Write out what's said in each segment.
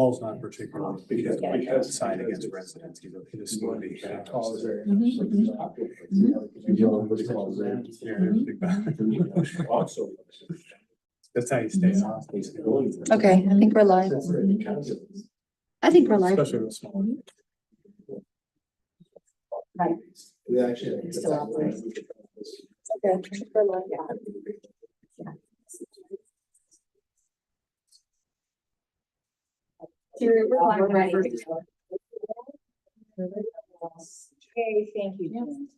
Paul's not particularly. Because Side against residents, he's a smoothie. That's how you stay off. Okay, I think we're live. I think we're live. Especially with small. Right. We actually. Still operating. Okay, I think we're live. Here, we're live, right? Okay, thank you, Jen.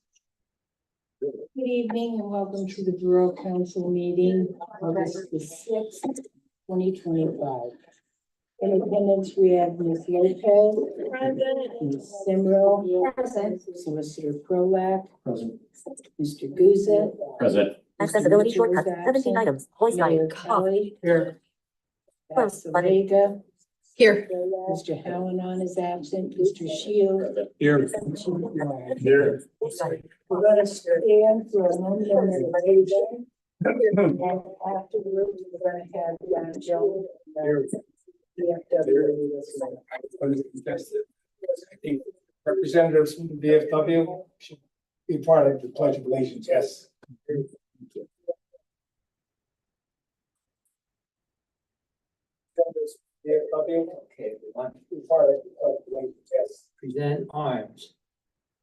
Good evening and welcome to the Borough Council meeting, August the 6th, 2025. In attendance, we have Ms. Lopez, Ms. Simrel, Solicitor Prolak, Mr. Guzza. Present. Accessibility shortcut, 17 items, voice Mayor guide, off. Kelly. Here. Pastor Vega. Here. Mr. Hallinan is absent, Mr. Shield. Here. and Chief Warren. Here. We're gonna stand for a moment and raise it. And afterwards, we're gonna have Joe. I think representatives from the VFW should be part of the Pledge of Allegiance, yes. VFW, okay, we want to be part of the Pledge of Allegiance, yes. Present arms.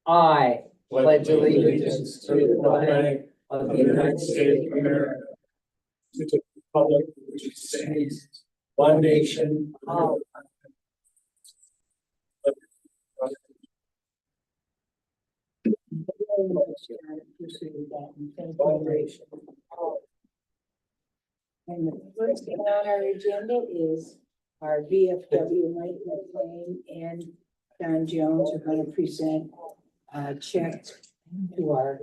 I pledge allegiance to the flag of the United States of America, To the public which stands one nation. And the first thing on our agenda is our VFW Mike McLean and Don Jones are going to present checks to our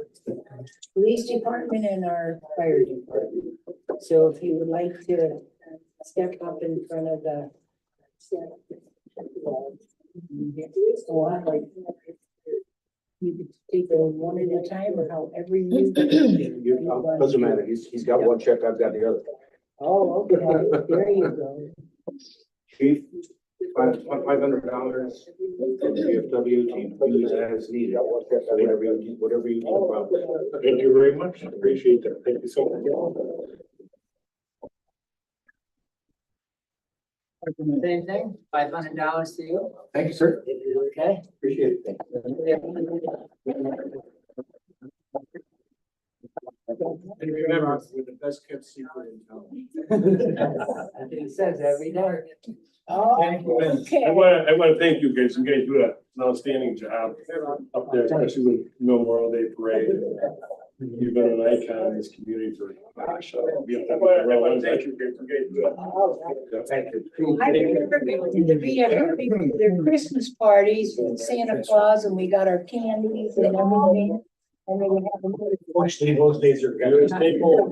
police department and our fire department. So if you would like to step up in front of the. Oh, I like. You could take those one at a time or however you. Doesn't matter, he's got one check, I've got the other. Oh, okay, there you go. Chief, $500 from VFW to use as needed, whatever you need about. Thank you very much, appreciate that, thank you so much. same thing, $500 to you. Thank you, sir. Okay. Appreciate it. Thank you very much. We're the best kept secret in town. I think it says every day. Oh, okay. I want to thank you guys. You guys do an outstanding job up there, especially with Memorial Day Parade. You've been an icon in this community for, gosh, thank you guys. You guys do it. Thank you. I remember we went to the VFW for their Christmas parties with Santa Claus and we got our candies and everything. And then we have a little. Fortunately, those days are gone. Stay cool.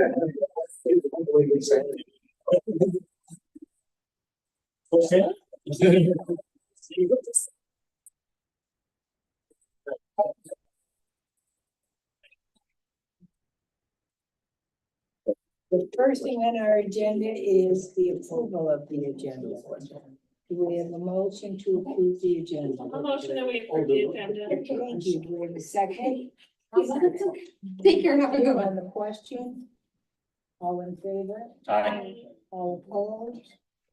The first thing on our agenda is the approval of the agenda. Do we have a motion to approve the agenda? A motion that we approve the agenda. Thank you. Do we have a second? Take care, have a good one. On the question? All in favor? Aye. All opposed?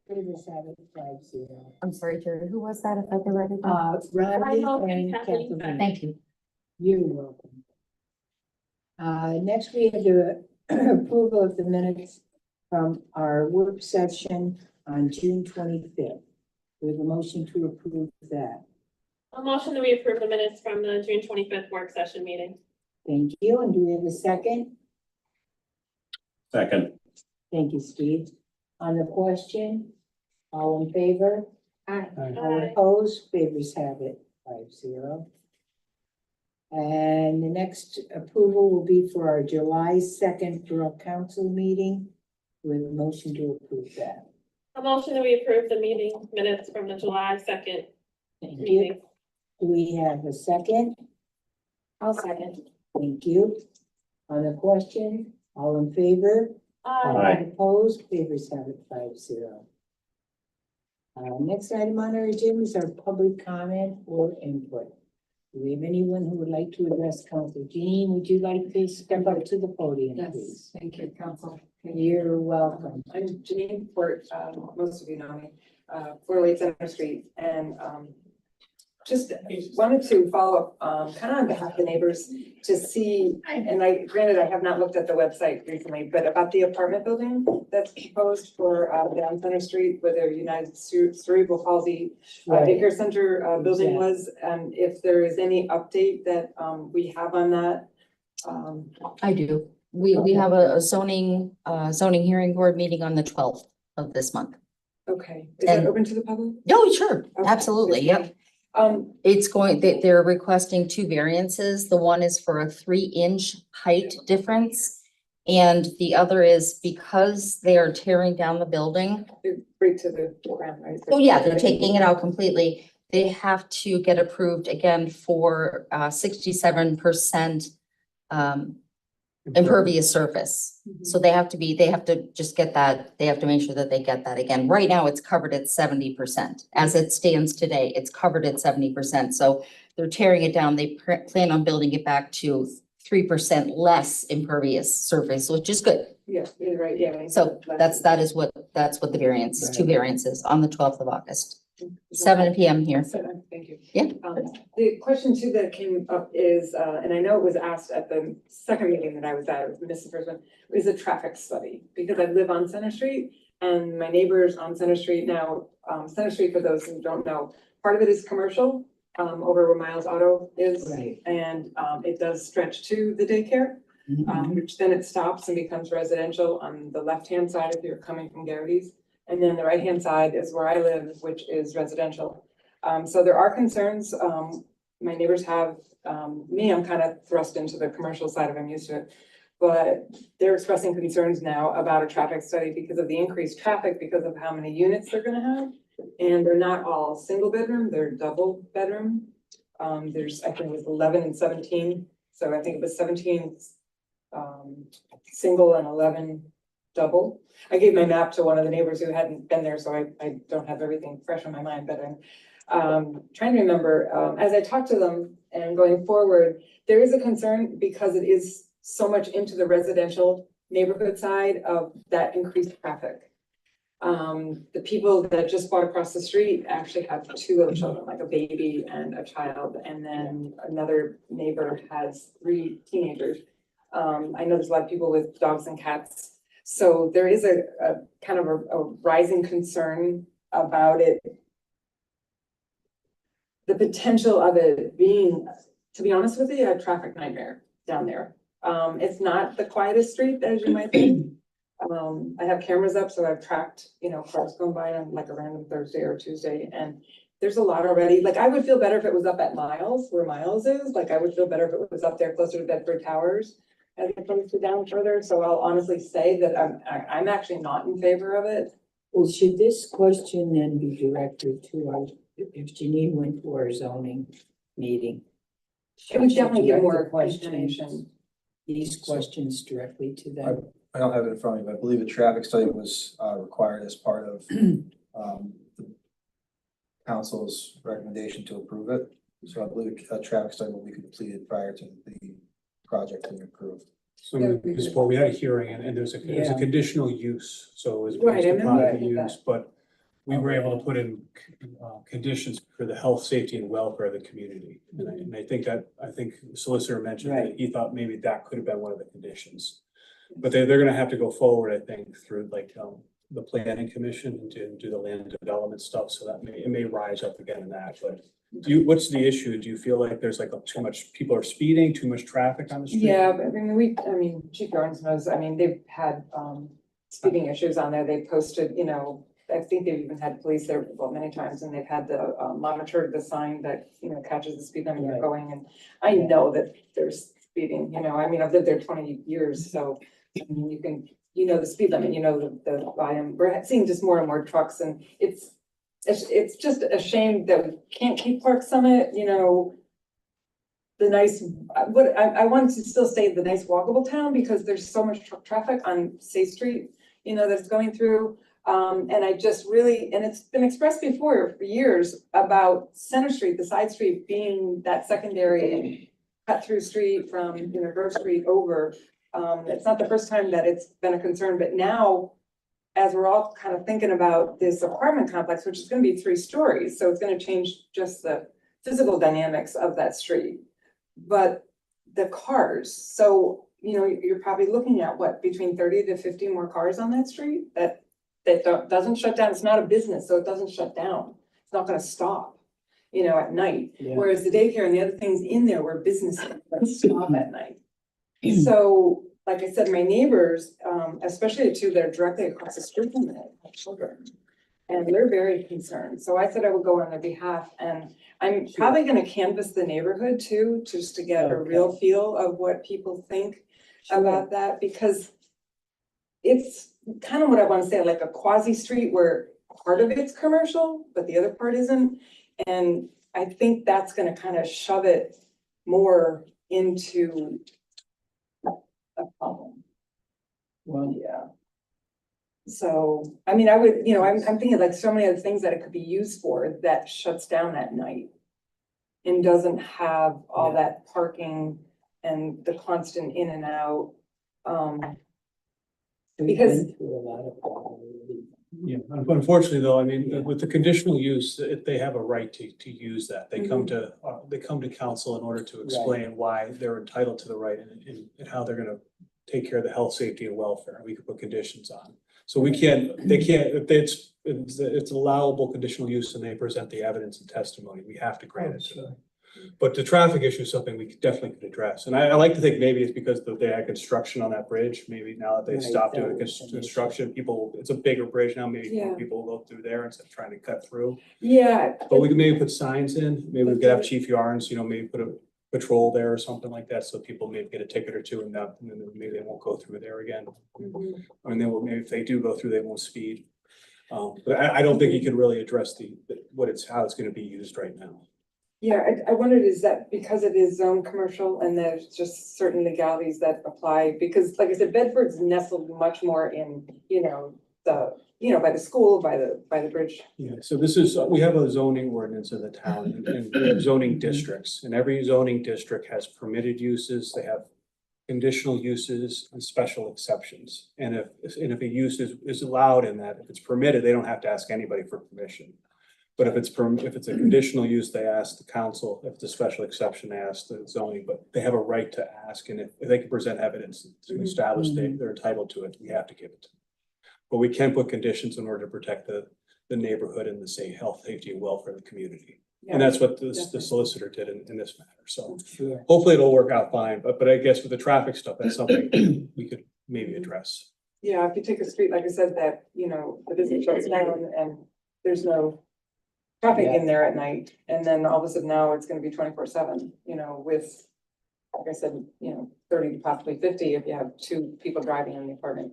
Favors have it 5-0. I'm sorry, Jerry, who was that? If I could write it down. Rodney and Kathleen. Kathleen. Thank you. You're welcome. Next we have the approval of the minutes from our work session on June 25th. We have a motion to approve that. A motion that we approve the minutes from the June 25th work session meeting. Thank you. And do we have a second? Second. Thank you, Steve. On the question, all in favor? All opposed? Favors have it 5-0. And the next approval will be for our July 2nd Borough Council meeting. With a motion to approve that. A motion that we approve the meeting minutes from the July 2nd Thank you. meeting. Do we have a second? I'll second. Thank you. On the question, all in favor? Aye. Opposed? Favors have it 5-0. Next item on our agenda is our public comment or input. Do we have anyone who would like to address council? Jean, would you like to step up to the podium, please? Thank you, council. You're welcome. I'm Janine Fort, most of you know me, 408 Center Street, and just wanted to follow up, kind of on behalf of the neighbors to see, and granted, I have not looked at the website recently, but about the apartment building that's proposed for down Center Street where the United Cerebral Palsy Daycare Center building was, and if there is any update that we have on that. I do. We have a zoning hearing board meeting on the 12th of this month. Okay, is that And- open to the public? Oh, sure, Okay. absolutely, yep. It's they're requesting two variances. The one is for a 3-inch height difference. And the other is because they are tearing down the building. Right to the ground, right? Oh, yeah, they're taking it out completely. They have to get approved again for 67% impervious surface. So they have to just get that, they have to make sure that they get that again. Right now, it's covered at 70%. As it stands today, it's covered at 70%. So they're tearing it down. They plan on building it back to 3% less impervious surface, which is good. Yeah, you're right, yeah. So that's what the variance, two variances on the 12th of August. 7 p.m. here. Thank you. Yeah. The question too that came up is, and I know it was asked at the second meeting that I was at, I missed the first one, is a traffic study. Because I live on Center Street and my neighbors on Center Street now, Center Street, for those who don't know, part of it is commercial, over where Miles Auto is. Right. And it does stretch to the daycare, which then it stops and becomes residential on the left-hand side if you're coming from Garrity's. And then the right-hand side is where I live, which is residential. So there are concerns. My neighbors have, me, I'm kind of thrust into the commercial side of it, I'm used to it. But they're expressing concerns now about a traffic study because of the increased traffic, because of how many units they're gonna have. And they're not all single bedroom, they're double bedroom. There's, I think it was 11 and 17. So I think it was 17 single and 11 double. I gave my map to one of the neighbors who hadn't been there, so I don't have everything fresh on my mind, but I'm trying to remember, as I talk to them and going forward, there is a concern because it is so much into the residential neighborhood side of that increased traffic. The people that just bought across the street actually have 2 little children, like a baby and a child, and then another neighbor has 3 teenagers. I know there's a lot of people with dogs and cats. So there is a kind of a rising concern about it. The potential of it being, to be honest with you, a traffic nightmare down there. It's not the quietest street as you might think. I have cameras up, so I've tracked, cars going by on like a random Thursday or Tuesday, and there's a lot already. Like, I would feel better if it was up at Miles, where Miles is. Like, I would feel better if it was up there closer to Bedford Towers as opposed to down further. So I'll honestly say that I'm actually not in favor of it. Well, should this question then be directed to our, if Janine went to our zoning meeting? It would definitely give direct the more questions, information. these questions directly to them. I don't have it in front of me, but I believe a traffic study was required as part of the council's recommendation to approve it. So I believe a traffic study will be completed prior to the project being approved. So before we had a hearing and there's a conditional use, so it was Right, based I upon remember the use, but we were able to put in conditions for the health, safety and welfare of the community. And I think the solicitor mentioned that he thought maybe that could have been one of the conditions. But they're gonna have to go forward, I think, through like the planning commission to do the land development stuff, so that it may rise up again in that, but what's the issue? Do you feel like there's like too much, people are speeding, too much traffic on the street? Yeah, but I mean, Chief Garnes knows, they've had speeding issues on there. They posted, I think they've even had police there, many times, and they've had the monitor, the sign that, catches the speed limit you're going. And I know that there's speeding, I've lived there 20 years, so I mean, you can, the speed limit, the volume. We're seeing just more and more trucks, and it's just a shame that we can't keep Park Summit, the nice, I wanted to still stay the nice walkable town because there's so much truck traffic on Safe Street, that's going through. And I just really, and it's been expressed before for years about Center Street, the side street being that secondary cut through street from, you know, Grove Street over. It's not the first time that it's been a concern, but now as we're all kind of thinking about this apartment complex, which is gonna be 3 stories, so it's gonna change just the physical dynamics of that street. But the cars, so, you know, you're probably looking at what, between 30 to 50 more cars on that street that doesn't shut down. It's not a business, so it doesn't shut down. It's not gonna stop, you know, at night. Yeah. Whereas the daycare and the other things in there were businesses that stop at night. So, like I said, my neighbors, especially the 2 that are directly across the street from me, have children. And they're very concerned. So I said I would go on their behalf, and I'm probably gonna canvass the neighborhood too, just to get a real feel of what people think about that, because it's kind of what I want to say, like a quasi street where part of it's commercial, but the other part isn't. And I think that's gonna kind of shove it more into a problem. Well, Yeah. So, I mean, I would, you know, I'm thinking like so many other things that it could be used for that shuts down at night. And doesn't have all that parking and the constant in and out. Because- Yeah, unfortunately though, I mean, with the conditional use, if they have a right to use that, they come to council in order to explain why they're entitled to the right and how they're gonna take care of the health, safety and welfare. We could put conditions on. So we can't, they can't, if it's allowable conditional use and they present the evidence and testimony, we have to grant it to them. But the traffic issue is something we definitely could address. And I like to think maybe it's because they had construction on that bridge. Maybe now that they've Right, stopped that doing was an issue. construction, it's a bigger bridge now, maybe more Yeah. people will go through there instead of trying to cut through. Yeah. But we could maybe put signs in, maybe we could have Chief Yarns, you know, maybe put a patrol there or something like that, so people maybe get a ticket or 2 and then maybe they won't go through there again. Mhm. I mean, they will, maybe if they do go through, they won't speed. But I don't think you can really address how it's gonna be used right now. Yeah, I wondered, is that because it is zone commercial and there's just certain legalities that apply? Because like I said, Bedford's nestled much more in, you know, by the school, by the bridge. Yeah, so this is, we have a zoning ordinance in the town and we have zoning districts, and every zoning district has permitted uses, they have conditional uses and special exceptions. And if a use is allowed in that, if it's permitted, they don't have to ask anybody for permission. But if it's a conditional use, they ask the council. If it's a special exception, they ask the zoning, but they have a right to ask. And if they can present evidence to establish they're entitled to it, we have to give it to them. But we can put conditions in order to protect the neighborhood and the health, safety and welfare of the community. And that's what the solicitor did in this matter. So sure. hopefully it'll work out fine. But I guess with the traffic stuff, that's something we could maybe address. Yeah, if you take a street, like I said, that, you know, the business shuts down and there's no traffic in there at night, and then all of a sudden now it's gonna be 24/7, you know, with, like I said, you know, 30 to possibly 50 if you have 2 people driving in the apartment.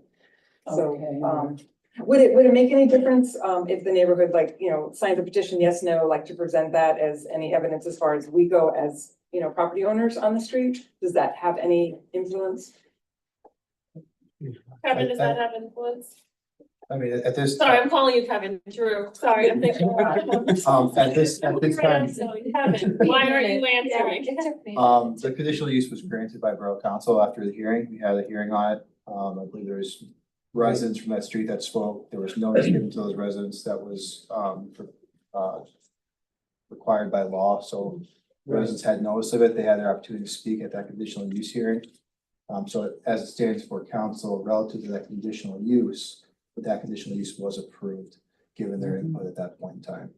So, Okay. would it make any difference, if the neighborhood, like, you know, signs a petition, yes, no, like to present that as any evidence as far as we go as, you know, property owners on the street? Does that have any influence? Kevin, does that have influence? I mean, at this. Sorry, I'm calling you Kevin, Drew, sorry, I'm thinking. At this time, Kevin, why aren't you answering? the conditional use was granted by Borough Council after the hearing. We had a hearing on it. I believe there was residents from that street that spoke. There was notice given to those residents that was, required by law. So residents had notice of it. They had their opportunity to speak at that conditional use hearing. So as it stands for council relative to that conditional use, that conditional use was approved, given their input at that point in time.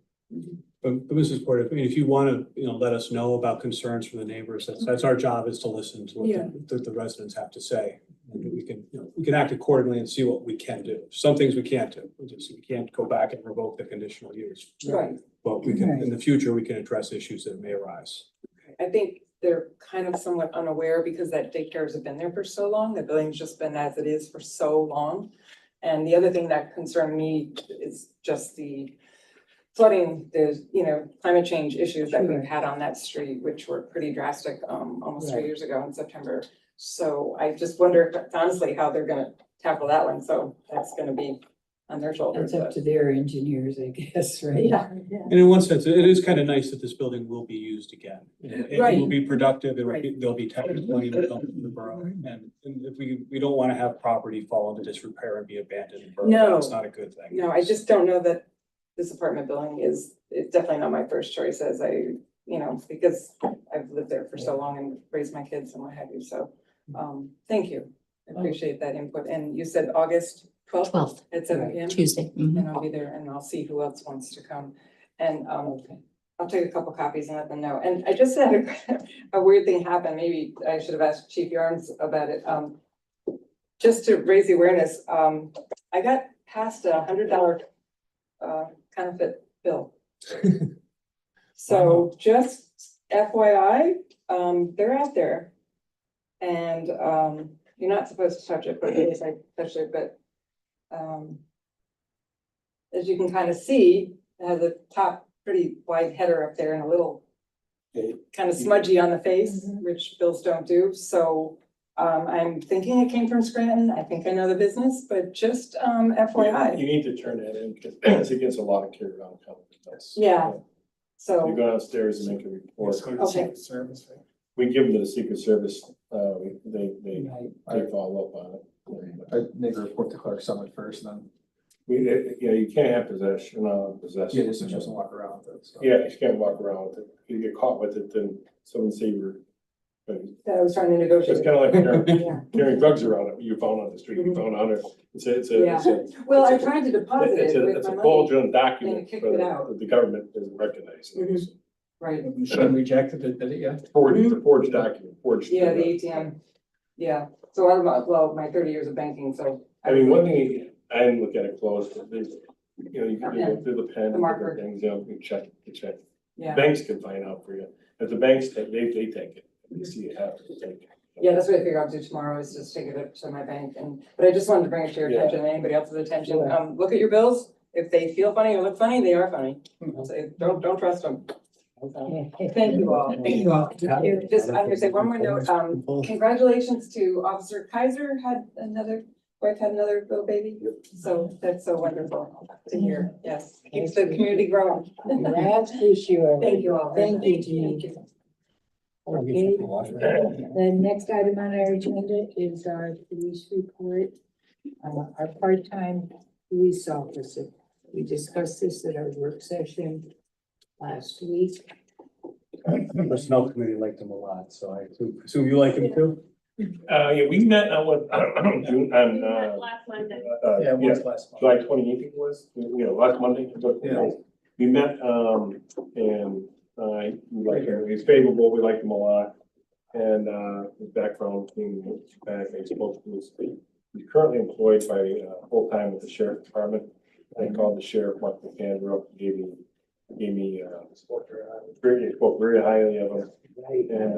But Mrs. Porter, I mean, if you want to, let us know about concerns from the neighbors, that's our job, is to listen to what the residents have to say. And we can act accordingly and see what we can do. Some things we can't do. We can't go back and revoke the conditional use. Right. But we can, in the future, we can address issues that may arise. I think they're kind of somewhat unaware because that daycares have been there for so long. The building's just been as it is for so long. And the other thing that concerned me is just the flooding, there's, climate change issues that we've had on that street, which were pretty drastic, almost 3 years ago in September. So I just wonder honestly how they're gonna tackle that one. So that's gonna be on their shoulders. That's up to their engineers, I guess, right? Yeah. And in one sense, it is kind of nice that this building will be used again. It will Right. be productive, it will Right. be, there'll be technical money to come from the borough. And if we don't want to have property fall into disrepair and be abandoned in the borough. No. That's not a good thing. No, I just don't know that this apartment building is, it's definitely not my first choice as because I've lived there for so long and raised my kids and what have you, so, thank you. I appreciate that input, and you said August 12th 12th, at 7 p.m.? Tuesday. Mhm. And I'll be there and I'll see who else wants to come. And I'll take a couple copies and let them know. And I just had a weird thing happen. Maybe I should have asked Chief Yarns about it. Just to raise the awareness, I got passed $100 counterfeit bill. So just FYI, they're out there. And you're not supposed to touch it, but I guess I touched it, but as you can kind of see, it has a top pretty wide header up there and a little kind of smudgy on the face, which bills don't do. So I'm thinking it came from Scranton. I think I know the business, but just FYI. You need to turn that in because it's against a lot of carry around companies. Yeah. You So, go downstairs and make a report. Okay. Service, right? We give them to the Secret Service, they follow up on it. I'd make a report to Clark Summit first, and then, You can't have possession, possession. yeah, just doesn't walk around with it, so. Yeah, you can't walk around with it. If you get caught with it, then someone say you're. I was trying to It's negotiate. kind of like Yeah. carrying drugs around it, you found on the street, you found on it. Yeah. Well, I tried to deposit It's it a, with it's my a money. fraudulent document, and it kicked but it out. the government doesn't recognize it. Mhm. Right. The machine rejected it, did it yet? It's a forged document, forged. Yeah, the ATM. Yeah. So my 30 years of banking, so. I mean, one thing, I didn't look at it close, but there's, you can go through the pen, The marker. and things, you check. Yeah. Banks can find out for you. If the banks take, they take it, you see it happen, they take it. Yeah, that's what I figure I'll do tomorrow is just take it up to my bank but I just wanted to bring it to your Yeah. attention and anybody else's attention. Look at your bills. If they feel funny or look funny, they are funny. I'll say, don't trust them. Thank you all. Thank you all. Just, I'm gonna say one more note, congratulations to Officer Kaiser wife had another little baby. So that's so wonderful to hear. Yes, keeps the community growing. That's for sure. Thank you all. Thank you, Jean. Okay, the next item on our agenda is our police report. Our part-time police officer. We discussed this at our work session last week. Personnel committee liked them a lot, so I assume you like them too? Yeah, we met on what, June, on, Last Monday. Yeah, it was last month. July 28th it was, last Monday. Yeah. We met, and, we liked him, he's favorable, we liked him a lot. And, his background, being back, he spoke to us. He's currently employed by, full-time with the sheriff department. I called the sheriff, Mark McAndrew, gave me, spoke very highly of him. And,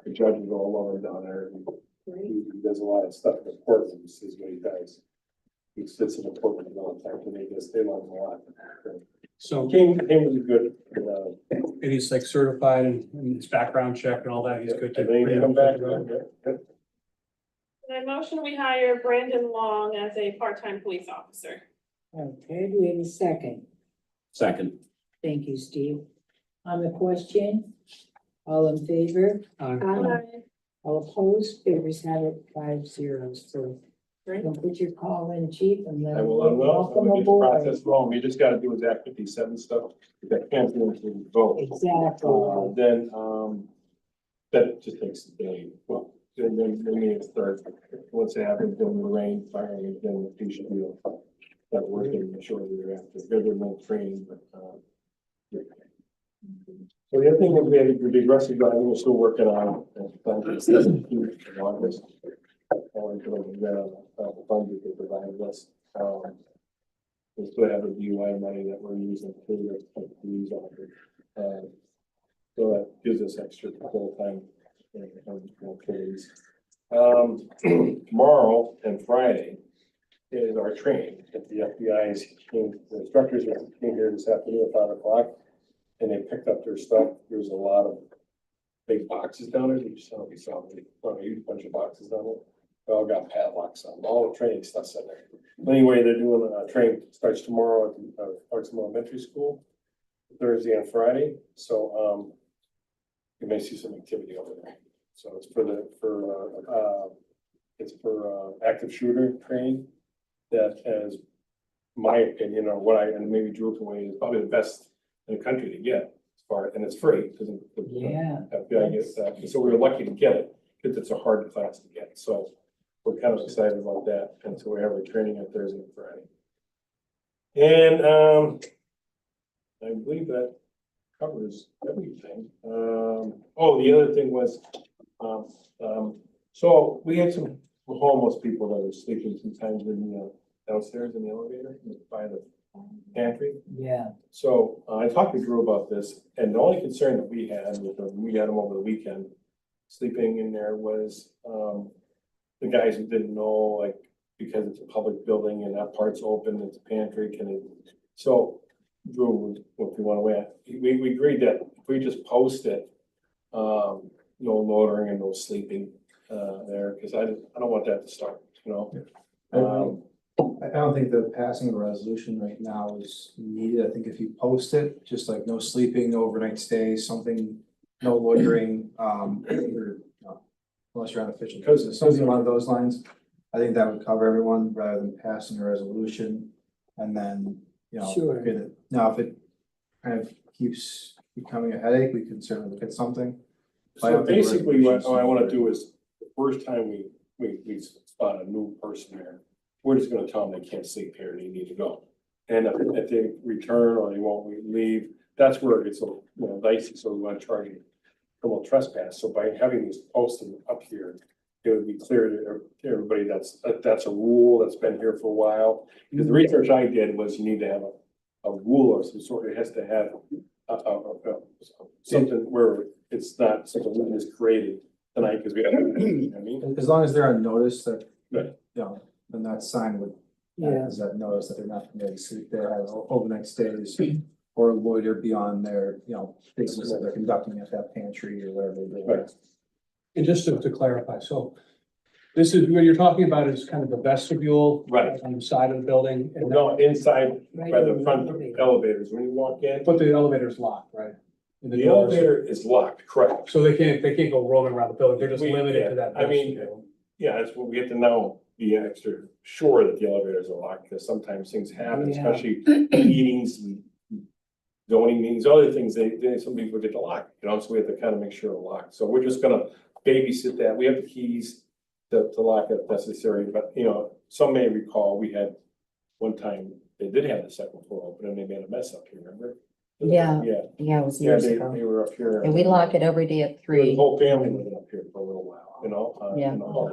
the judges all love him down there. He does a lot of stuff in Portland, this is what he does. He sits in the Portland all the time, and they love him a lot. So, Came was good. and he's like certified and his background check and all that, he's good to. Everything come back. And I motion we hire Brandon Long as a part-time police officer. Okay, do we have a second? Second. Thank you, Steve. On the question, all in favor? All opposed? Favors have it 5-0. So don't put your call in, chief, and then I will let him know. welcome We'll get the aboard. process wrong. We just gotta do his Act 57 stuff. That can't do until we vote. Exactly. Then, that just takes a day. Well, then we start, once it happens, then the rain, firing, then the should be start working shortly thereafter. There's no training, but, yeah. So the other thing is we had to do aggressive driving, we're still working on August. The funds that they provided us. We still have a DUI money that we're using to use on it. So that gives us extra full time employees. Tomorrow and Friday is our training at the FBI. The instructors came here this afternoon at 5 o'clock and they picked up their stuff. There's a lot of big boxes down there. We saw a huge bunch of boxes down there. they all got padlocks on, all the training stuff's in there. Anyway, they're doing a training, starts tomorrow at Clarkson Elementary School, Thursday and Friday, so, you may see some activity over there. So it's for active shooter training that has, my opinion, or what and maybe Drew can weigh in, is probably the best in the country to get as far, and it's free, because Yeah. FBI gets that, so we were lucky to get it, because it's a hard class to get, so we're kind of excited about that, and so we have our training on Thursday and Friday. And, I believe that covers everything. The other thing was, so we had some homeless people that were sleeping sometimes in the downstairs in the elevator by the pantry. Yeah. So I talked to Drew about this, and the only concern that we had with them, we had them over the weekend, sleeping in there was, the guys who didn't know, like, because it's a public building and that part's open, it's a pantry, can they? So Drew, if we want to weigh, we agreed that if we just post it, no loitering and no sleeping, there, because I don't want that to start, you know? I don't think the passing of a resolution right now is needed. I think if you post it, just like no sleeping, no overnight stays, something, no loitering, unless you're on official business, something along those lines. I think that would cover everyone rather than passing a resolution and then, Sure. get it. Now, if it kind of keeps becoming a headache, we can certainly look at something. But I So don't think basically, what resolutions- I want to do is, the first time we spot a new person there, we're just gonna tell them they can't sleep here, they need to go. And if they return or they won't leave, that's where it gets a little dicey, so we want to charge you a little trespass. So by having these posted up here, it would be clear to everybody that's a rule that's been here for a while. Because the research I did was you need to have a rule of some sort, it has to have something where it's not something that is created tonight, because we have, I mean. As long as they're on notice that, Right. then that sign would, Yeah. is that notice that they're not permitted to sleep there, have overnight stays or loiter beyond their, business that they're conducting at that pantry or wherever they do. Right. And just to clarify, so this is, what you're talking about is kind of the vestibule. Right. On the side of the building, and No, inside Right by in the front elevator. elevators, when you walk in, but the elevator's locked, right? And the doors- elevator is locked, correct? So they can't go roaming around the building, they're just We- limited to that. I mean, vestibule. Yeah, that's what we have to now be extra sure that the elevators are locked, because sometimes things happen, Yeah. especially meetings and zoning meetings, other things, some people get the lock, so we have to kind of make sure they're locked. So we're just gonna babysit that. We have the keys to lock it if necessary, but, some may recall, we had one time, they did have the second floor open and they made a mess up here, remember? Yeah. Yeah, Yeah, it was yeah, years they ago. were up here. And we lock it every day at The 3. whole family lived up here for a little while, Yeah. in the hall.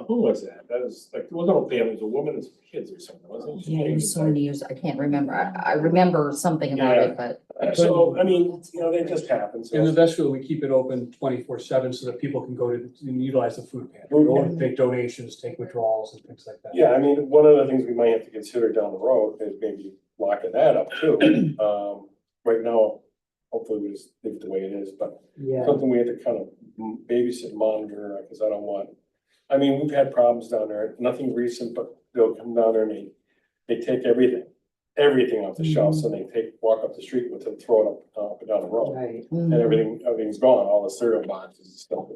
Who was that? That was like, it wasn't a family, it was a woman and some kids or something, wasn't it? Yeah, it was so many years, I can't remember. I remember something about it, but So, I mean, they just happen, In the so. vestibule, we keep it open 24/7 so that people can go to and utilize the food pantry, Food go pantry. and take donations, take withdrawals and things like that. Yeah, I mean, one of the things we might have to consider down the road is maybe locking that up too. Right now, hopefully we just leave it the way it is, but Yeah. something we have to kind of babysit, monitor, because I don't want. I mean, we've had problems down there, nothing recent, but they'll come down there and they take everything off the shelves, and they walk up the street with it, throw it up and down the road. Right. And everything's gone, all the cereal boxes and stuff.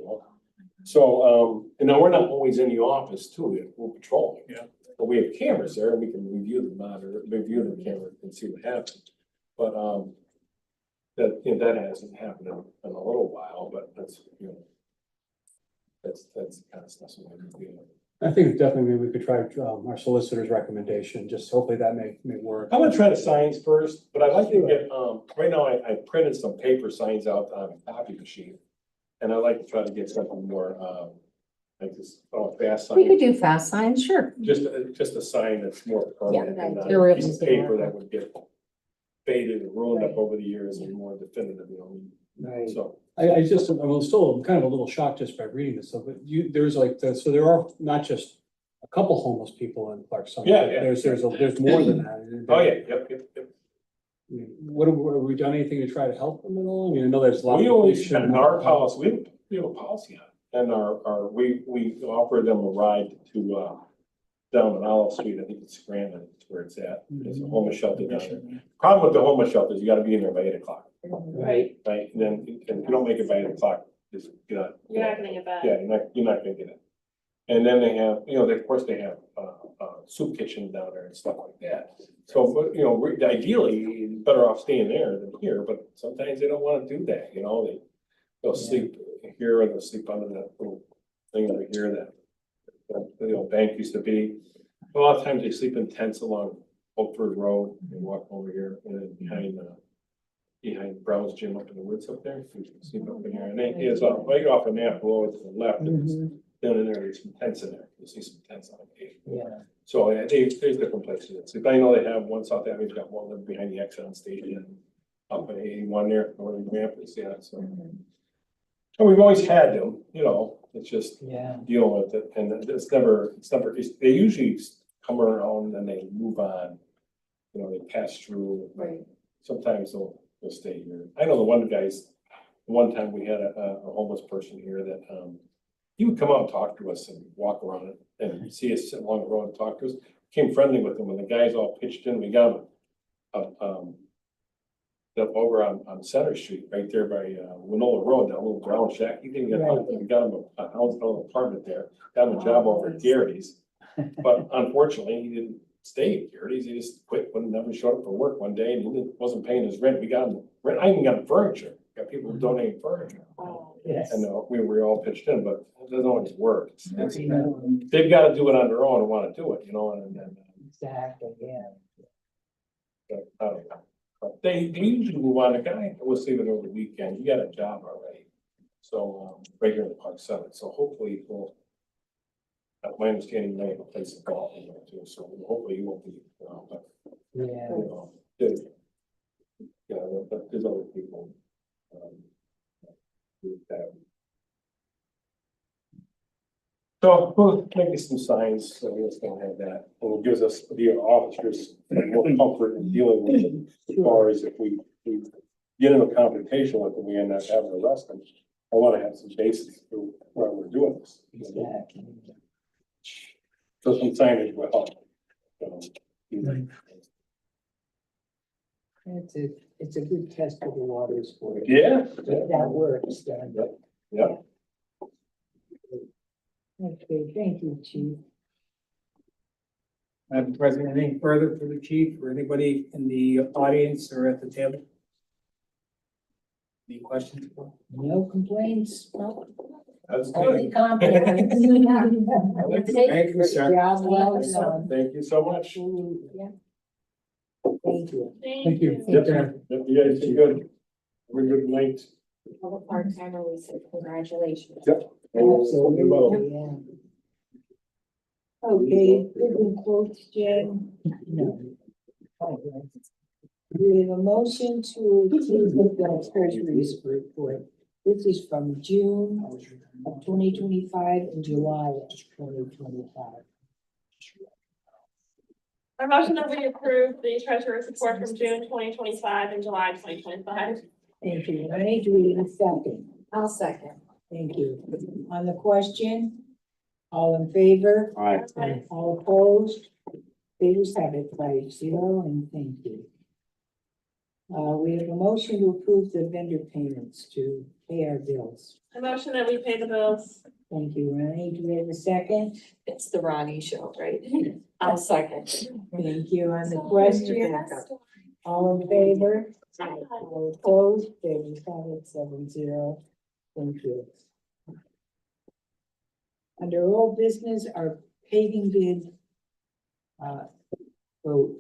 So, we're not always in the office too, we're patrolling. Yeah. But we have cameras there and we can review the camera and see what happened. But, that hasn't happened in a little while, but that's the kind of stuff. I think definitely maybe we could try our solicitor's recommendation, just hopefully that may work. I'm gonna try the signs first, but I'd like to get, right now I printed some paper signs out on a copy machine. And I'd like to try to get something more, like this, fast sign. we could do fast signs, sure. Just a sign that's more permanent Yeah, than they're a real piece of easy paper work. that would get faded and ruined up over the years and more definitive, Right. so. I'm still kind of a little shocked just by reading this, so, but there's so there are not just a couple homeless people in Clark Summit. Yeah, yeah. There's more than that. Oh, yeah, yep. I mean, have we done anything to try to help them at all? I mean, I know there's a lot. We of always, addiction. in our policy, we have a policy on it. And we offer them a ride to, down on Olive Street, I think it's Grandin, is where it's at. There's a homeless shelter down there. Problem with the homeless shelter is you gotta be in there by 8 o'clock, Right. right? And then, if you don't make it by 8 o'clock, just get out. You're not gonna get that. Yeah, you're not gonna get it. And then they have, of course, they have, soup kitchen down there and stuff like that. So, but, ideally, you're better off staying there than here, but sometimes they don't wanna do that, they'll sleep here or they'll sleep under that little thing over here that bank used to be. A lot of times they sleep in tents along Oakford Road and walk over here and then behind Brown's Gym up in the woods up there. So you can sleep up in there and then it's right off an nap below to the left. Down in there, there's some tents in there. You'll see some tents on occasion. Yeah. So yeah, there's different places to sleep. I know they have one South Avenue's got one behind the Exxon station up at 81 there, Northern Campus, yeah, so. And we've always had them, it's just Yeah. dealing with it, and they usually come around and they move on. They pass through. Right. Sometimes they'll stay here. I know one time we had a homeless person here that, he would come out and talk to us and walk around it and see us sit along the road and talk to us. Became friendly with him when the guys all pitched in. We got him up over on Center Street, right there by Winola Road, that little brown shack. He didn't get help. We got him a house, a little apartment there. Got him a job over at Garrity's. But unfortunately, he didn't stay at Garrity's. He just quit, never showed up for work one day, and he wasn't paying his rent. We got him rent. I even got him furniture. Got people donating furniture. Yes. And we were all pitched in, but it doesn't always work. They've got to do it on their own and want to do it, and then. Exactly, yeah. But I don't know. But they usually move on. The guy was leaving over the weekend. He got a job already. So, right here in the Park Center. So hopefully he'll, my understanding, may have a place to golf in there too. So hopefully he won't be, but, Yeah. but there's other people. That. So we'll make some signs, so we just don't have that, and it gives us, the officers, more comfort in dealing with it. As far as if we get in a confrontation with them, we end up having to arrest them. I want to have some basis for why we're doing this. Exactly. So some signage will help. It's a good test of the waters for it. Yeah. If that works, then. Yeah. Okay, thank you, Chief. Madam President, anything further for the chief or anybody in the audience or at the table? Any questions? No complaints, no. That's Only good. compliments. Thank you, sir. Job well done. Thank you so much. Yeah. Thank you. Thank you. Yep, you guys did good. Have a good night. All the part-timer, we said congratulations. Yep. Absolutely, yeah. Okay, good quotes, Jen. No. We have a motion to approve the treasury's report. This is from June of 2025 and July of 2025. A motion that we approve the treasurer's report from June 2025 and July 2025. Thank you. Renee, do we have a second? I'll second. Thank you. On the question, all in favor? Aye. All opposed? Favors have it 5-0, and thank you. We have a motion to approve the vendor payments to pay our bills. A motion that we pay the bills. Thank you, Renee. Do we have a second? It's the Ronnie show, right? I'll second. Thank you. On the question, all in favor? All opposed? Favors have it 7-0. Thank you. Under old business, our paving bid vote.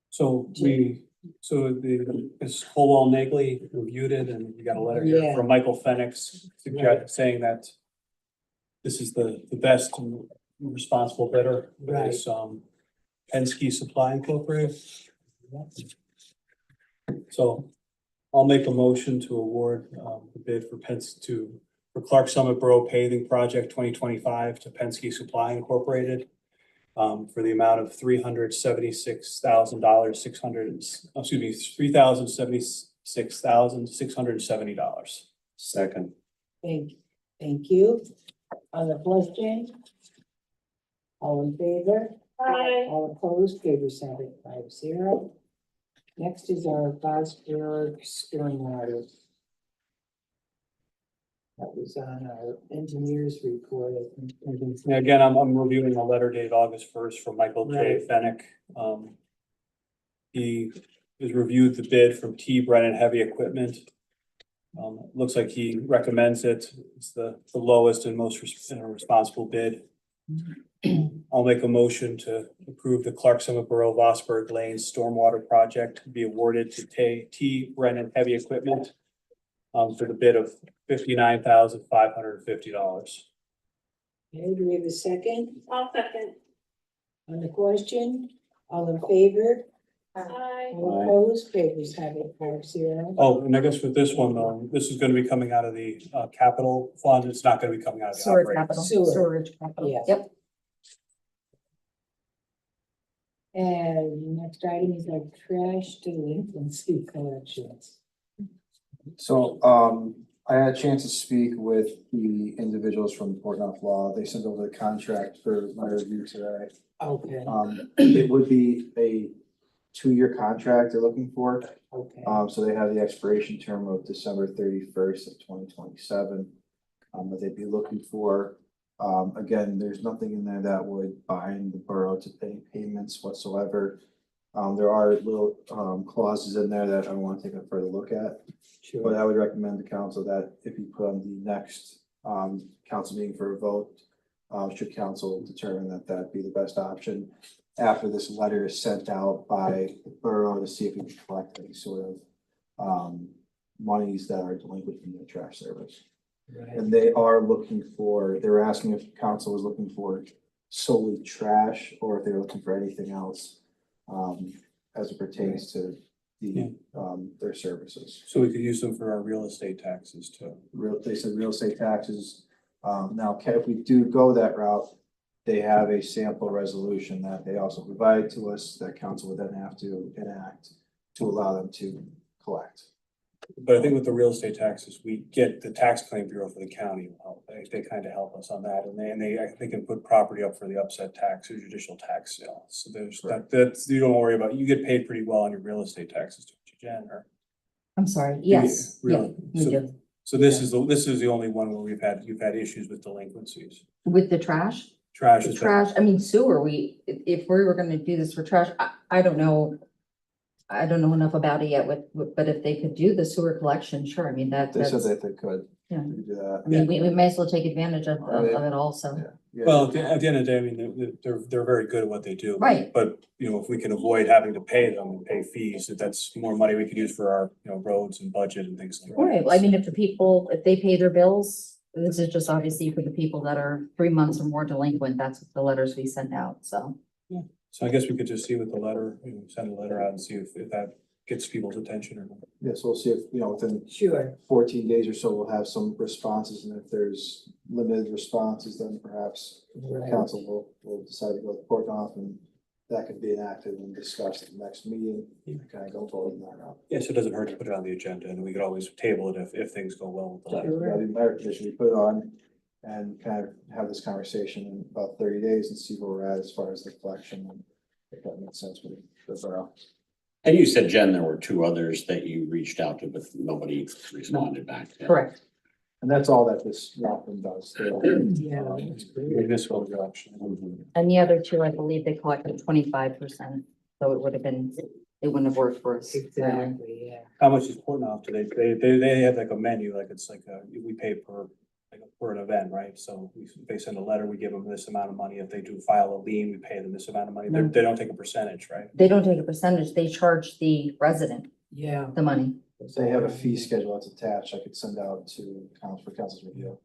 So this Colwell Nagley reviewed it, and we got a letter here Yeah. from Michael Fenix saying that this is the best and responsible bidder. Right. Is Penske Supply Incorporated. So I'll make a motion to award the bid for for Clark Summit Borough Paving Project 2025 to Penske Supply Incorporated. For the amount of $376,670. Second. Thank you. On the question? All in favor? Aye. All opposed, papers have it 5-0. Next is our Bosberg stormwater. That was on our engineer's report, I think. Yeah, again, I'm reviewing a letter dated August 1st from Michael J. Right. Fennick. He has reviewed the bid from T. Brennan Heavy Equipment. It looks like he recommends it. It's the lowest and most responsible bid. I'll make a motion to approve the Clark Summit Borough Vosburg Lane Stormwater Project to be awarded to T. Brennan Heavy Equipment for the bid of $59,550. Okay, do we have a second? I'll second. On the question, all in favor? Aye. All opposed, papers have it 5-0. Oh, and I guess with this one, though, this is gonna be coming out of the capital fund. It's not gonna be coming out of the Storage operating. capital, Sewer. storage capital. Yes. Yep. And next item is our trash delinquency collections. So, I had a chance to speak with the individuals from Portnoy Law. They sent over the contract for my review today. Okay, It would be a 2-year contract they're looking for. okay. So they have the expiration term of December 31st of 2027. That they'd be looking for. Again, there's nothing in there that would bind the borough to pay payments whatsoever. There are little clauses in there that I want to take a further look at. But Sure. I would recommend the council that if you put on the next council meeting for a vote, should council determine that that'd be the best option after this letter is sent out by the borough to see if we can collect any sort of monies that are delinquent from the trash service. Right. And they are looking for, they were asking if council was looking for solely trash or if they were looking for anything else as it pertains to their services. So we could use them for our real estate taxes too. They said real estate taxes. Now, if we do go that route, they have a sample resolution that they also provide to us that council would then have to enact to allow them to collect. But I think with the real estate taxes, we get the tax claim bureau for the county. They kind of help us on that, and they can put property up for the upset tax or judicial tax sale. So there's that's, you don't worry about, you get paid pretty well on your real estate taxes, don't you, Jen, or? I'm sorry, yes, yeah, Really? we do. So this is the only one where you've had issues with delinquencies. With the trash? Trash The is. trash, I mean, sewer, if we were gonna do this for trash, I don't know. I don't know enough about it yet, but if they could do the sewer collection, sure, I mean, They that's, said that they could. Yeah. They could do that. I mean, we may as well take advantage of it also. Yeah. Well, at the end of the day, I mean, they're very good at what they do. Right. But, you know, if we can avoid having to pay them and pay fees, that's more money we could use for our, roads and budget and things like that. Right, well, I mean, if they pay their bills, this is just obviously for the people that are 3 months or more delinquent, that's what the letters we send out, so. So I guess we could just see with the letter, send a letter out and see if that gets people's attention or not. Yes, we'll see if, within Sure. 14 days or so, we'll have some responses, and if there's limited responses, then perhaps Right. council will decide to go to Portnoy, and that could be enacted and discussed at the next meeting. You can kind of go forward in that route. Yeah, so it doesn't hurt to put it on the agenda, and we could always table it if things go well with the letter. That'd be my recommendation. We put it on and kind of have this conversation in about 30 days and see where we're at as far as the collection, and if that makes sense with the borough. And you said, Jen, there were 2 others that you reached out to, but nobody responded back. Correct. And that's all that this one does. Yeah. Municipal election. And the other two, I believe they collected 25%, so it would have been, it wouldn't have worked for us. Exactly, yeah. How much is Portnoy today? They have like a menu, like it's like we pay per, for an event, right? So they send a letter, we give them this amount of money. If they do file a lien, we pay them this amount of money. They don't take a percentage, right? They don't take a percentage, they charge the resident Yeah. the money. They have a fee schedule that's attached. I could send out to council for council's review.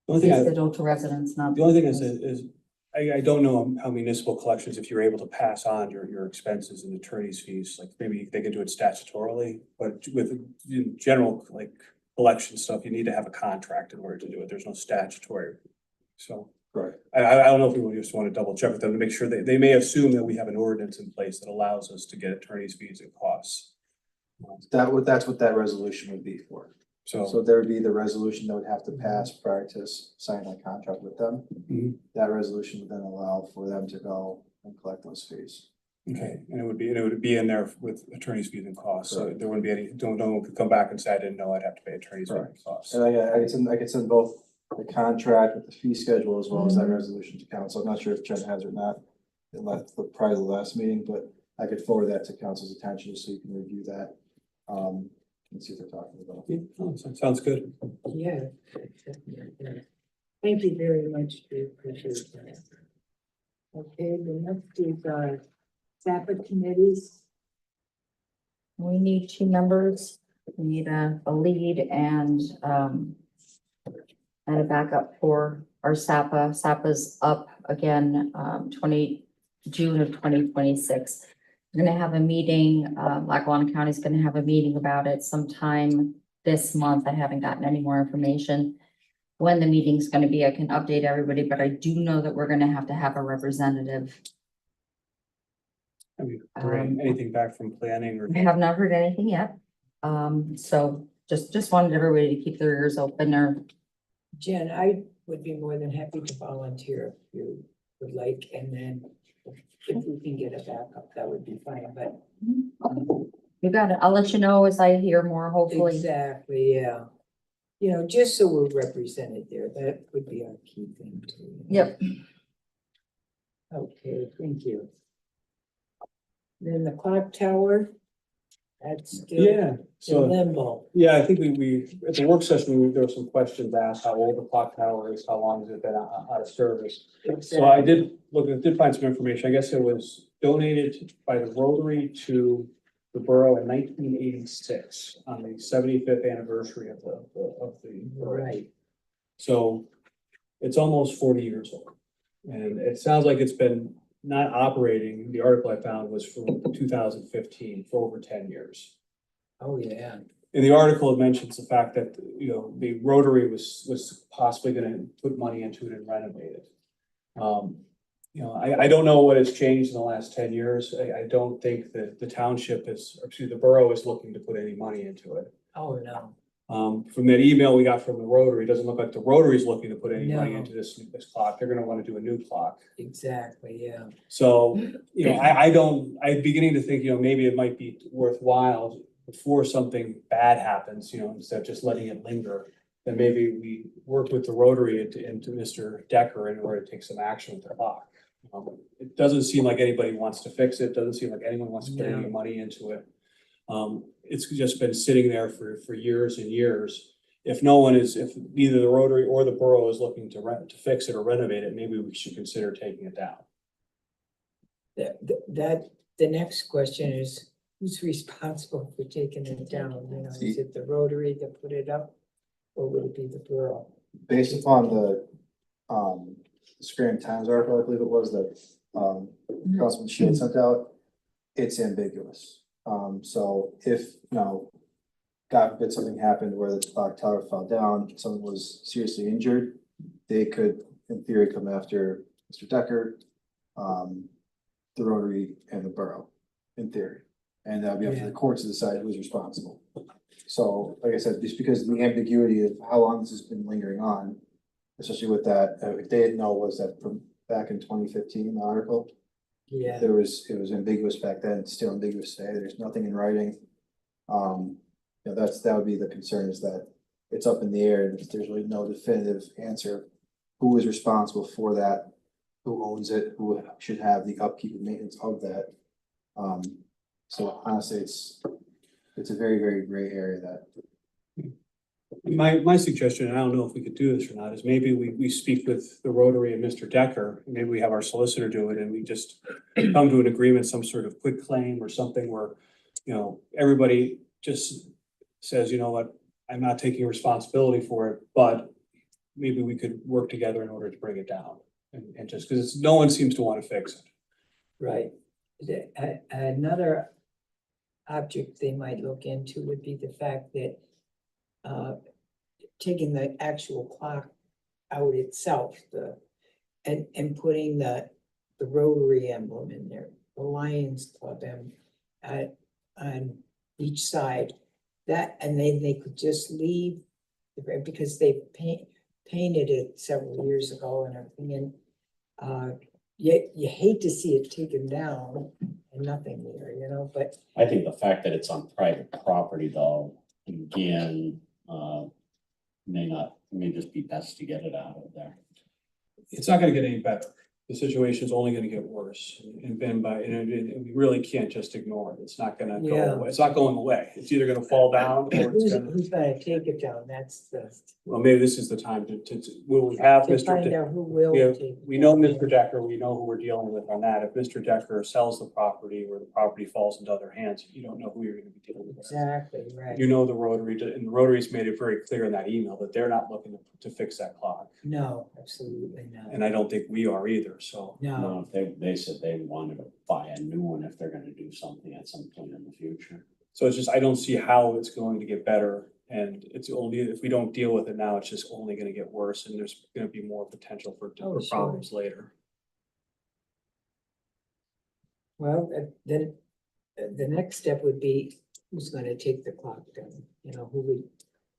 The only Fee thing schedule to residents, not. The only thing is I don't know how municipal collections, if you're able to pass on your expenses and attorney's fees, like maybe they can do it statutorily, but with in general, like collection stuff, you need to have a contract in order to do it. There's no statutory. So Right. I don't know if we just want to double check with them to make sure they may assume that we have an ordinance in place that allows us to get attorney's fees and costs. That's what that resolution would be for. So there would be the resolution that would have to pass prior to signing a contract with them. Mhm. That resolution would then allow for them to go and collect those fees. Okay, and it would be in there with attorney's fees and costs, so there wouldn't be any, no one could come back and say, I didn't know I'd have to pay attorney's fees and costs. And I could send both the contract with the fee schedule as well as that resolution to council. I'm not sure if Jen has or not. Prior to the last meeting, but I could forward that to council's attention so you can review that. And see what they're talking about. Yeah, sounds good. Yeah. Thank you very much. We appreciate that. Okay, the next is our SAPA committees. We need 2 members. We need a lead and a backup for our SAPA. SAPA's up again, June of 2026. We're gonna have a meeting, Lackawanna County's gonna have a meeting about it sometime this month. I haven't gotten any more information. When the meeting's gonna be, I can update everybody, but I do know that we're gonna have to have a representative. Have you heard anything back from planning or? I have not heard anything yet. So just wanted everybody to keep their ears open or. Jen, I would be more than happy to volunteer if you would like, and then if we can get a backup, that would be fine, but. You got it. I'll let you know as I hear more, hopefully. Exactly, yeah. You know, just so we're represented there, that would be our key thing too. Yep. Okay, thank you. Then the clock tower, that's still Yeah, in so, limbo. yeah, I think we, at the work session, there were some questions asked, how old the clock tower is, how long has it been out of service? So I did find some information. I guess it was donated by the Rotary to the borough in 1986 on the 75th anniversary of the borough. Right. So it's almost 40 years old. And it sounds like it's been not operating. The article I found was from 2015, for over 10 years. Oh, yeah. In the article, it mentions the fact that, you know, the Rotary was possibly gonna put money into it and renovate it. You know, I don't know what has changed in the last 10 years. I don't think that the township is, or excuse me, the borough is looking to put any money into it. Oh, no. From that email we got from the Rotary, it doesn't look like the Rotary is looking to put any money No. into this clock. They're gonna wanna do a new clock. Exactly, yeah. So, you know, I'm beginning to think, you know, maybe it might be worthwhile before something bad happens, you know, instead of just letting it linger. Then maybe we work with the Rotary and to Mr. Decker in order to take some action with the clock. It doesn't seem like anybody wants to fix it. Doesn't seem like anyone wants to put any money into it. It's just been sitting there for years and years. If neither the Rotary or the borough is looking to fix it or renovate it, maybe we should consider taking it down. The next question is, who's responsible for taking it down? You know, is it the Rotary that put it up? Or would it be the borough? Based upon the Scranton Times article, I believe it was that Councilman Shields sent out, it's ambiguous. So if, you know, God forbid something happened where the clock tower fell down, someone was seriously injured, they could, in theory, come after Mr. Decker, the Rotary and the borough, in theory. And that would be up to the courts to decide who's responsible. So, like I said, just because of the ambiguity of how long this has been lingering on, especially with that, if they didn't know, was that from back in 2015, the article? Yeah. It was ambiguous back then, it's still ambiguous today, there's nothing in writing. You know, that would be the concern, is that it's up in the air and there's really no definitive answer. Who is responsible for that? Who owns it? Who should have the upkeep and maintenance of that? So honestly, it's a very, very gray area that. My suggestion, and I don't know if we could do this or not, is maybe we speak with the Rotary and Mr. Decker. Maybe we have our solicitor do it and we just come to an agreement, some sort of quit claim or something where, you know, everybody just says, you know what, I'm not taking responsibility for it, but maybe we could work together in order to bring it down. And just because no one seems to want to fix it. Right. Another object they might look into would be the fact that taking the actual clock out itself, and putting the Rotary emblem in there, the Lions Club on each side, that, and then they could just leave, because they painted it several years ago and everything, and you hate to see it taken down and nothing there, you know, but I think the fact that it's on private property though, again, may just be best to get it out of there. It's not gonna get any better. The situation's only gonna get worse. And we really can't just ignore it. It's not gonna go Yeah. away. It's not going away. It's either gonna fall down or it's gonna, who's gonna take it down? That's the, well, maybe this is the time will we have to Mr. find out who will We take have, it. we know Mr. Decker, we know who we're dealing with on that. If Mr. Decker sells the property or the property falls into other hands, you don't know who you're gonna be dealing with. Exactly, right. You know, the Rotary, and the Rotary's made it very clear in that email that they're not looking to fix that clock. No, absolutely not. And I don't think we are either, so. No, No, they said they wanted to buy a new one if they're gonna do something at some point in the future. So it's just, I don't see how it's going to get better. And it's only, if we don't deal with it now, it's just only gonna get worse and there's gonna be more potential for Oh, sure. problems later. well, then the next step would be who's gonna take the clock down, you know, who would,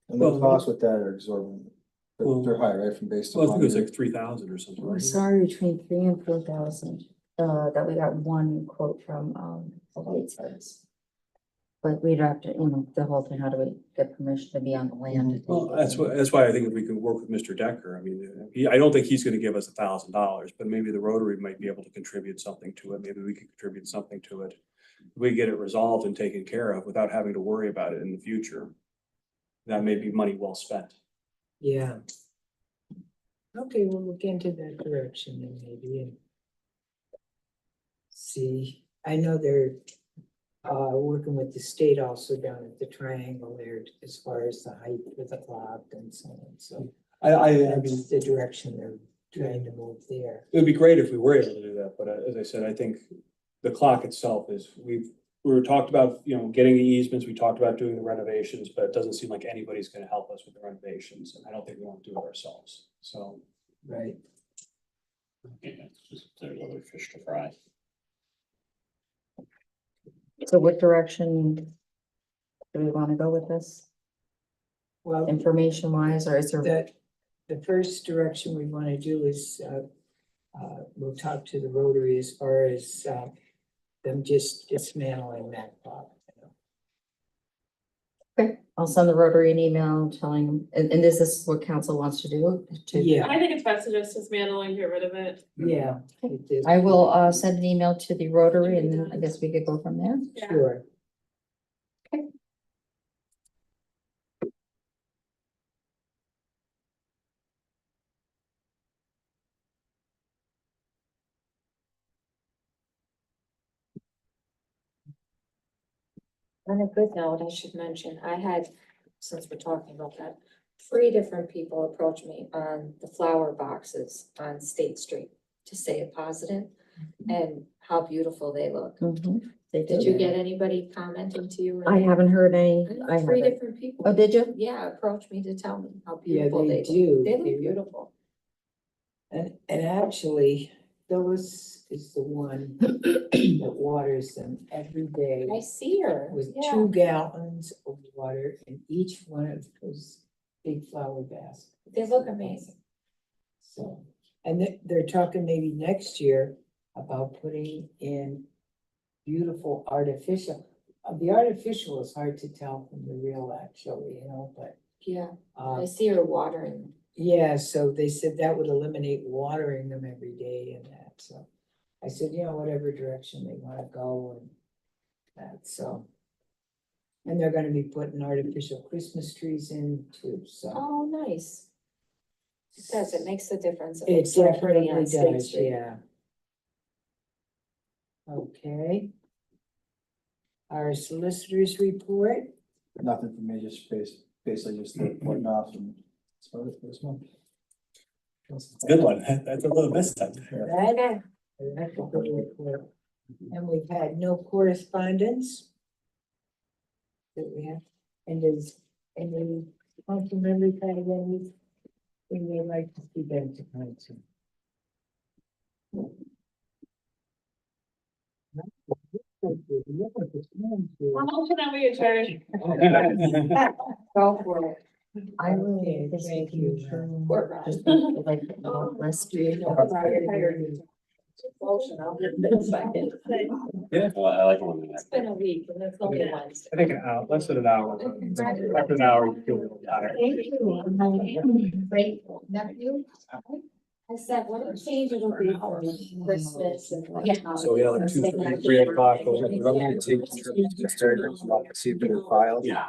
And the costs with that are exorbitant. Well- They're high, right, from based Well, I think on. it was like 3,000 or something. We're right? sorry, between 3,000 and 4,000, that we got one quote from, the light service. But we'd have to, the whole thing, how do we get permission to be on the land? to take Well, it? that's why I think if we can work with Mr. Decker, I mean, I don't think he's gonna give us $1,000, but maybe the Rotary might be able to contribute something to it. Maybe we could contribute something to it. We get it resolved and taken care of without having to worry about it in the future. That may be money well spent. yeah. Okay, we'll look into that direction then maybe and see, I know they're working with the state also down at the triangle there as far as the height of the clock and so on, so I mean, that's the direction they're trying to move there. it would be great if we were able to do that, but as I said, I think the clock itself is, we were talked about, getting the easements, we talked about doing the renovations, but it doesn't seem like anybody's gonna help us with the renovations, and I don't think we want to do it ourselves, so. Right. Yeah, it's just, there's other fish to fry. So what direction do we want to go with this, Well, information wise, or is there? the first direction we want to do is, we'll talk to the Rotary as far as, them just dismantling that clock. Okay, I'll send the Rotary an email telling them, and is this what council wants to do? Yeah, I think it's best to just dismantle and get rid of it. yeah. it is. I will, send an email to the Rotary and then I guess we could go from there. Yeah. Sure. On a good note, I should mention, I had, since we're talking about that, 3 different people approached me on the flower boxes on State Street to say a positive and how beautiful they look. They Did you get anybody commenting to you? I haven't heard any, I I had 3 haven't. different people. Oh, did you? Yeah, approached me to tell me how Yeah, beautiful they they do. look. They They- look beautiful. And actually, Phyllis is the one that waters them every day I see her. with Yeah. 2 gallons of water in each one of those big flower baskets. They look amazing. So, and they're talking maybe next year about putting in beautiful artificial. The artificial is hard to tell from the real actually, but, Yeah, uh, I see her watering. yeah, so they said that would eliminate watering them every day and that, so. I said, whatever direction they wanna go and that, so. And they're gonna be putting artificial Christmas trees in too, so. Oh, nice. It does, it makes a difference. It looks so pretty definitely on State does, Street. yeah. Okay. Our solicitors report, Nothing for me, just basically just the one off and start it for this month. Good one. That's a little this time. that, that's a good report. And we've had no correspondence. That we have, and does any council members have anything they'd like to see them to council? So Motion that we adjourn. Go for it. I really, this Thank week, you. just like, list. Motion, I'll get this second. Well, I like one of It's been a week and it's only Wednesday. I think an hour, less than an hour. After an hour, you feel a little tired. Thank you. Great nephew. I said, what a change it'll be for Christmas and. So we have like 2, 3 o'clock. I'm gonna take the trip to the Stern, see if they're filed. Yeah.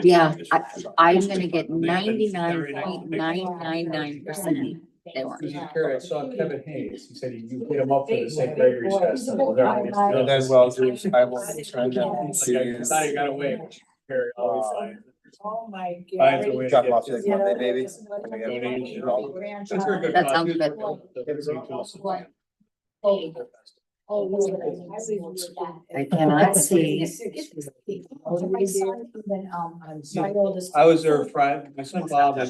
Yeah, I'm gonna get 99.999%. They weren't. I saw Kevin Hayes, he said you hit him up for the St. Gregory's Festival. And then, well, I will try that. I thought he got away, which Perry always finds. Oh, my Finds a God. way to Drop get off to- next Monday, maybe. That's very good. That sounds good. I cannot see. My son, even, my oldest. I was there Friday, my son Bob and